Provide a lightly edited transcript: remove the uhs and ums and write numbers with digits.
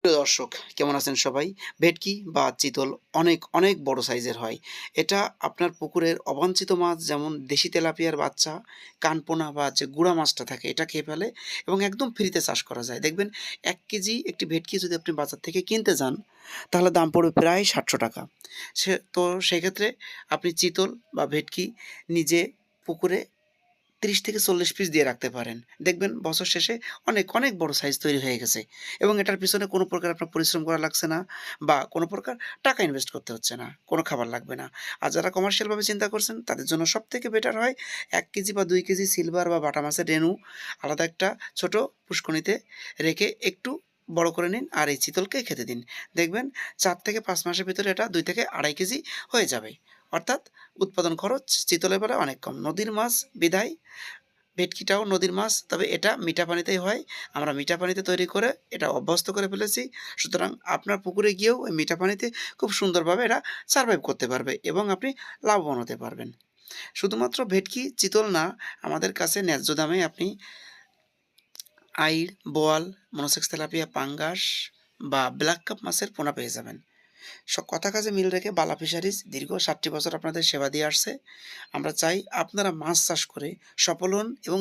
প্রিয় দর্শক, কেমন আছেন সবাই? ভেটকি বা চিতল অনেক, অনেক বড় সাইজের হয়। এটা আপনার পুকুরের অবাঞ্ছিত মাছ যেমন দেশি তেলাপিয়ার বাচ্চা, কানপোনা বা যে গুড়া মাছটা থাকে এটা খেয়ে ফেলে এবং একদম ফ্রিতে চাষ করা যায়। দেখবেন ১ কেজি একটি ভেটকি যদি আপনি বাজার থেকে কিনতে যান, তাহলে দাম পড়বে প্রায় ৳৭০০। সেক্ষেত্রে আপনি চিতল বা ভেটকি নিজে পুকুরে ৩০ থেকে ৪০ পিস দিয়ে রাখতে পারেন। দেখবেন বছর শেষে অনেক, অনেক বড় সাইজ তৈরি হয়ে গেছে এবং এটার পিছনে কোনো প্রকার আপনার পরিশ্রম করা লাগছে না বা কোনো প্রকার টাকা ইনভেস্ট করতে হচ্ছে না। কোনো খাবার লাগবে না। আর যারা কমার্শিয়াল ভাবে চিন্তা করছেন তাদের জন্য সবথেকে বেটার হয় ১ কেজি বা ২ কেজি সিলভার বা বাটা মাছের রেনু আলাদা একটা ছোট পুষ্করিণীতে রেখে একটু বড় করে নিন আর এই চিতলকে খেতে দিন। দেখবেন ৪ থেকে ৫ মাসের ভিতরে এটা ২ থেকে ২.৫ কেজি হয়ে যাবে। অর্থাৎ উৎপাদন খরচ চিতলের বেলায় অনেক কম। নদীর মাছ বিধায় ভেটকিটাও নদীর মাছ, তবে এটা মিঠা পানিতেই হয়। আমরা মিঠা পানিতে তৈরি করে এটা অভ্যস্ত করে ফেলেছি। সুতরাং আপনার পুকুরে গিয়েও ওই মিঠা পানিতে খুব সুন্দরভাবে এটা সারভাইভ করতে পারবে এবং আপনি লাভবান হতে পারবেন। শুধুমাত্র ভেটকি, চিতল না, আমাদের কাছে ন্যায্য দামে আপনি আইড়, বোয়াল, মনোসেক্স তেলাপিয়া, পাঙ্গাস বা ব্ল্যাক কাপ মাছের পোনা পেয়ে যাবেন। কথা কাজে মিল রেখে বালা ফিশারিজ দীর্ঘ ৭০ বছর আপনাদের সেবা দিয়ে আসছে। আমরা চাই আপনারা মাছ চাষ করে সফল হন এবং